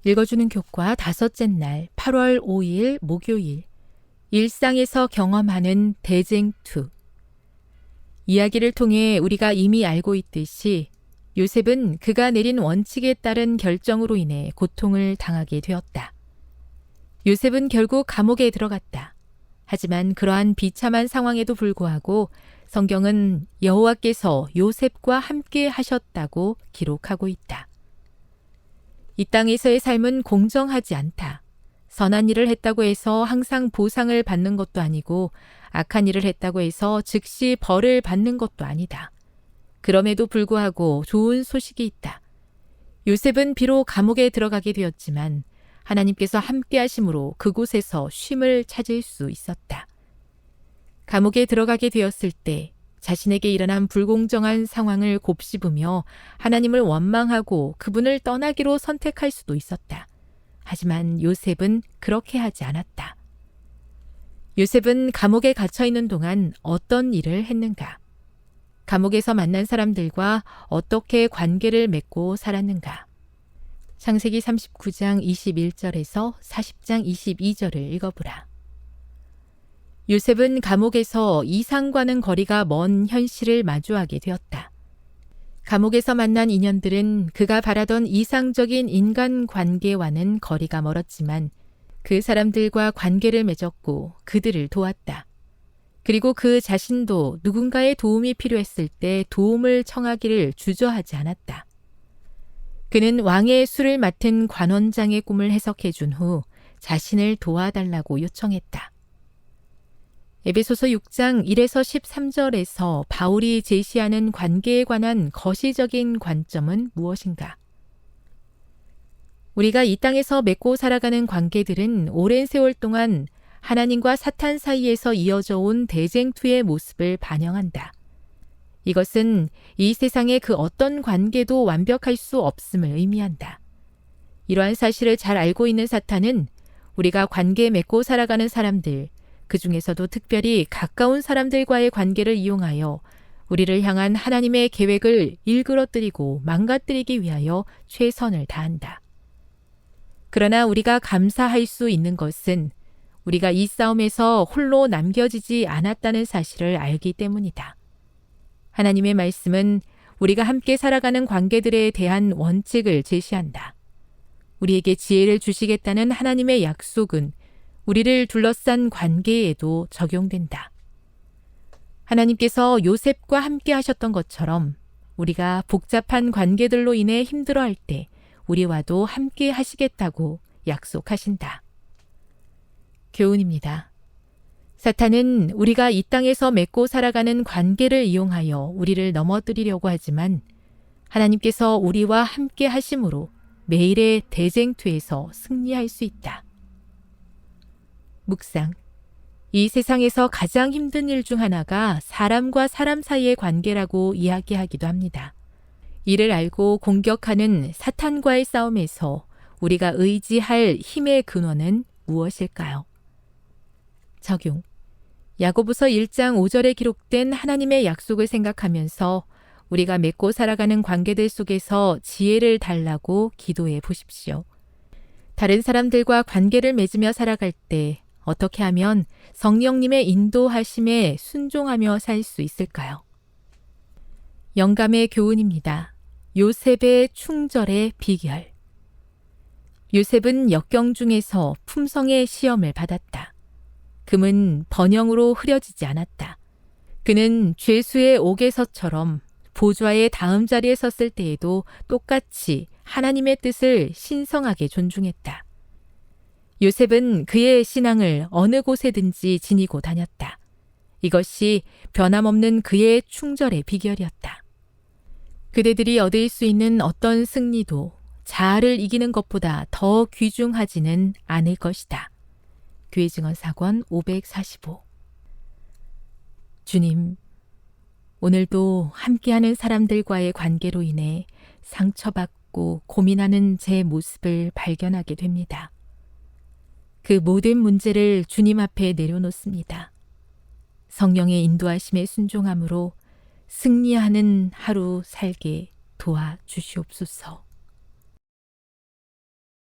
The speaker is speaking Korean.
읽어주는 교과 5째 날 8월 5일 목요일 일상에서 경험하는 대쟁투. 이야기를 통해 우리가 이미 알고 있듯이 요셉은 그가 내린 원칙에 따른 결정으로 인해 고통을 당하게 되었다. 요셉은 결국 감옥에 들어갔다. 하지만 그러한 비참한 상황에도 불구하고 성경은 여호와께서 요셉과 함께 하셨다고 기록하고 있다. 이 땅에서의 삶은 공정하지 않다. 선한 일을 했다고 해서 항상 보상을 받는 것도 아니고 악한 일을 했다고 해서 즉시 벌을 받는 것도 아니다. 그럼에도 불구하고 좋은 소식이 있다. 요셉은 비록 감옥에 들어가게 되었지만 하나님께서 함께 하심으로 그곳에서 쉼을 찾을 수 있었다. 감옥에 들어가게 되었을 때 자신에게 일어난 불공정한 상황을 곱씹으며 하나님을 원망하고 그분을 떠나기로 선택할 수도 있었다. 하지만 요셉은 그렇게 하지 않았다. 요셉은 감옥에 갇혀 있는 동안 어떤 일을 했는가? 감옥에서 만난 사람들과 어떻게 관계를 맺고 살았는가? 창세기 39장 21절에서 40장 22절을 읽어보라. 요셉은 감옥에서 이상과는 거리가 먼 현실을 마주하게 되었다. 감옥에서 만난 인연들은 그가 바라던 이상적인 인간관계와는 거리가 멀었지만 그 사람들과 관계를 맺었고 그들을 도왔다. 그리고 그 자신도 누군가의 도움이 필요했을 때 도움을 청하기를 주저하지 않았다. 그는 왕의 술을 맡은 관원장의 꿈을 해석해 준 후 자신을 도와달라고 요청했다. 에베소서 6장 1에서 13절에서 바울이 제시하는 관계에 관한 거시적인 관점은 무엇인가? 우리가 이 땅에서 맺고 살아가는 관계들은 오랜 세월 동안 하나님과 사탄 사이에서 이어져 온 대쟁투의 모습을 반영한다. 이것은 이 세상의 그 어떤 관계도 완벽할 수 없음을 의미한다. 이러한 사실을 잘 알고 있는 사탄은 우리가 관계 맺고 살아가는 사람들, 그 중에서도 특별히 가까운 사람들과의 관계를 이용하여 우리를 향한 하나님의 계획을 일그러뜨리고 망가뜨리기 위하여 최선을 다한다. 그러나 우리가 감사할 수 있는 것은 우리가 이 싸움에서 홀로 남겨지지 않았다는 사실을 알기 때문이다. 하나님의 말씀은 우리가 함께 살아가는 관계들에 대한 원칙을 제시한다. 우리에게 지혜를 주시겠다는 하나님의 약속은 우리를 둘러싼 관계에도 적용된다. 하나님께서 요셉과 함께 하셨던 것처럼 우리가 복잡한 관계들로 인해 힘들어할 때 우리와도 함께 하시겠다고 약속하신다. 교훈입니다. 사탄은 우리가 이 땅에서 맺고 살아가는 관계를 이용하여 우리를 넘어뜨리려고 하지만 하나님께서 우리와 함께 하심으로 매일의 대쟁투에서 승리할 수 있다. 묵상. 이 세상에서 가장 힘든 일 중 하나가 사람과 사람 사이의 관계라고 이야기하기도 합니다. 이를 알고 공격하는 사탄과의 싸움에서 우리가 의지할 힘의 근원은 무엇일까요? 적용. 야고보서 1장 5절에 기록된 하나님의 약속을 생각하면서 우리가 맺고 살아가는 관계들 속에서 지혜를 달라고 기도해 보십시오. 다른 사람들과 관계를 맺으며 살아갈 때 어떻게 하면 성령님의 인도하심에 순종하며 살 수 있을까요? 영감의 교훈입니다. 요셉의 충절의 비결. 요셉은 역경 중에서 품성의 시험을 받았다. 금은 번영으로 흐려지지 않았다. 그는 죄수의 옥에서처럼 보좌의 다음 자리에 섰을 때에도 똑같이 하나님의 뜻을 신성하게 존중했다. 요셉은 그의 신앙을 어느 곳에든지 지니고 다녔다. 이것이 변함없는 그의 충절의 비결이었다. 그대들이 얻을 수 있는 어떤 승리도 자아를 이기는 것보다 더 귀중하지는 않을 것이다. 교회 증언 사권 545. 주님, 오늘도 함께하는 사람들과의 관계로 인해 상처받고 고민하는 제 모습을 발견하게 됩니다. 그 모든 문제를 주님 앞에 내려놓습니다. 성령의 인도하심에 순종함으로 승리하는 하루 살게 도와주시옵소서.